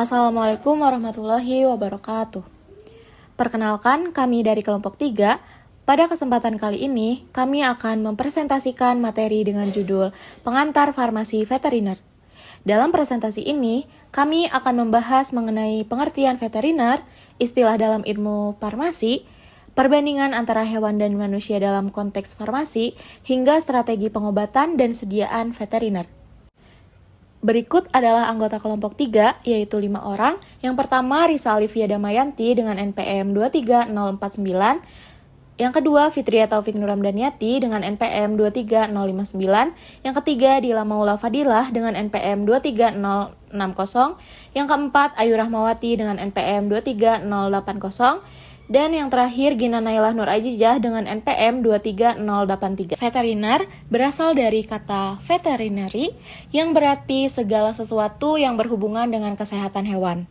Assalamualaikum warahmatullahi wabarakatuh. Perkenalkan, kami dari kelompok 3. Pada kesempatan kali ini, kami akan mempresentasikan materi dengan judul Pengantar Farmasi Veteriner. Dalam presentasi ini, kami akan membahas mengenai pengertian veteriner, istilah dalam ilmu farmasi, perbandingan antara hewan dan manusia dalam konteks farmasi, hingga strategi pengobatan dan sediaan veteriner. Berikut adalah anggota kelompok 3, yaitu 5 orang. Yang pertama, Risa Alivia Damayanti dengan NPM 23049. Yang kedua, Fitria Taufik Nuramdaniati dengan NPM 23059. Yang ketiga, Dila Maula Fadilah dengan NPM 23060. Yang keempat, Ayu Rahmawati dengan NPM 23080. Dan yang terakhir, Gina Nailah Nur Ajijah dengan NPM 23083. Veteriner berasal dari kata veterinary yang berarti segala sesuatu yang berhubungan dengan kesehatan hewan.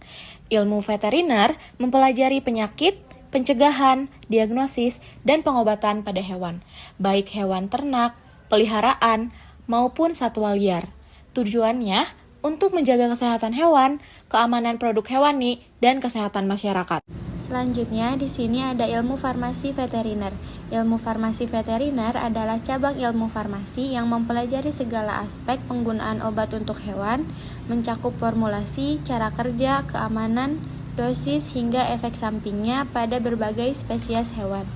Ilmu veteriner mempelajari penyakit, pencegahan, diagnosis, dan pengobatan pada hewan, baik hewan ternak, peliharaan, maupun satwa liar. Tujuannya untuk menjaga kesehatan hewan, keamanan produk hewani, dan kesehatan masyarakat. Selanjutnya, di sini ada ilmu farmasi veteriner. Ilmu farmasi veteriner adalah cabang ilmu farmasi yang mempelajari segala aspek penggunaan obat untuk hewan, mencakup formulasi, cara kerja, keamanan, dosis, hingga efek sampingnya pada berbagai spesies hewan.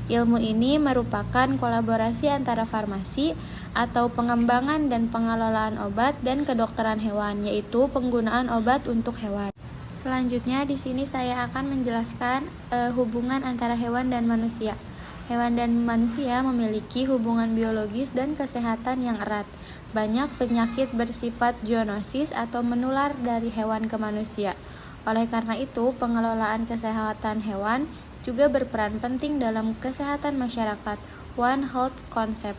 Ilmu ini merupakan kolaborasi antara farmasi atau pengembangan dan pengelolaan obat dan kedokteran hewan, yaitu penggunaan obat untuk hewan. Selanjutnya, di sini saya akan menjelaskan hubungan antara hewan dan manusia. Hewan dan manusia memiliki hubungan biologis dan kesehatan yang erat. Banyak penyakit bersifat zoonosis atau menular dari hewan ke manusia. Oleh karena itu, pengelolaan kesehatan hewan juga berperan penting dalam kesehatan masyarakat, One Health Concept.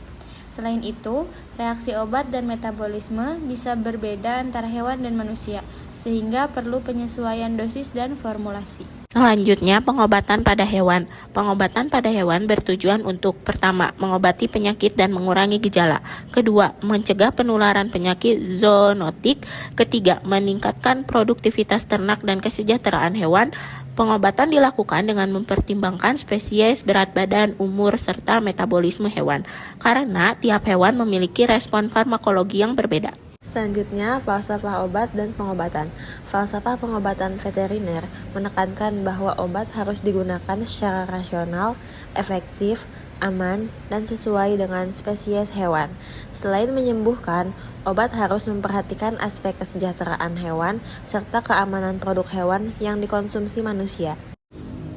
Selain itu, reaksi obat dan metabolisme bisa berbeda antara hewan dan manusia, sehingga perlu penyesuaian dosis dan formulasi. Selanjutnya, pengobatan pada hewan. Pengobatan pada hewan bertujuan untuk: pertama, mengobati penyakit dan mengurangi gejala. Kedua, mencegah penularan penyakit zoonotik. Ketiga, meningkatkan produktivitas ternak dan kesejahteraan hewan. Pengobatan dilakukan dengan mempertimbangkan spesies, berat badan, umur, serta metabolisme hewan, karena tiap hewan memiliki respon farmakologi yang berbeda. Selanjutnya, falsafah obat dan pengobatan. Falsafah pengobatan veteriner menekankan bahwa obat harus digunakan secara rasional, efektif, aman, dan sesuai dengan spesies hewan. Selain menyembuhkan, obat harus memperhatikan aspek kesejahteraan hewan serta keamanan produk hewan yang dikonsumsi manusia.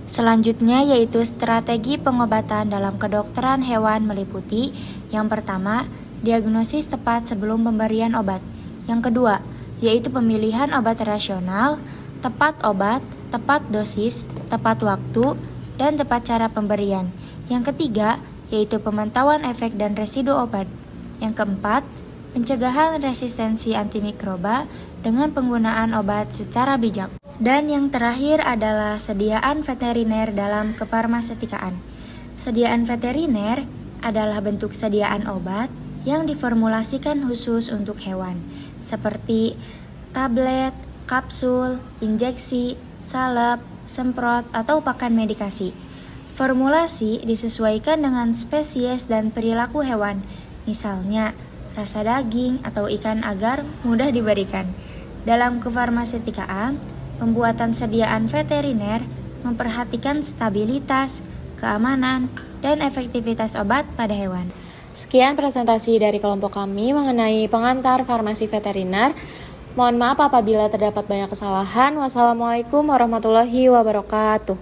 Selanjutnya yaitu strategi pengobatan dalam kedokteran hewan meliputi: yang pertama, diagnosis tepat sebelum pemberian obat. Yang kedua, yaitu pemilihan obat rasional, tepat obat, tepat dosis, tepat waktu, dan tepat cara pemberian. Yang ketiga, yaitu pemantauan efek dan residu obat. Yang keempat, pencegahan resistensi antimikroba dengan penggunaan obat secara bijak. Dan yang terakhir adalah sediaan veteriner dalam kefarmasetikaan. Sediaan veteriner adalah bentuk sediaan obat yang diformulasikan khusus untuk hewan, seperti tablet, kapsul, injeksi, salep, semprot, atau pakan medikasi. Formulasi disesuaikan dengan spesies dan perilaku hewan, misalnya rasa daging atau ikan agar mudah diberikan. Dalam kefarmasetikaan, pembuatan sediaan veteriner memperhatikan stabilitas, keamanan, dan efektivitas obat pada hewan. Sekian presentasi dari kelompok kami mengenai pengantar farmasi veteriner. Mohon maaf apabila terdapat banyak kesalahan. Wassalamualaikum warahmatullahi wabarakatuh.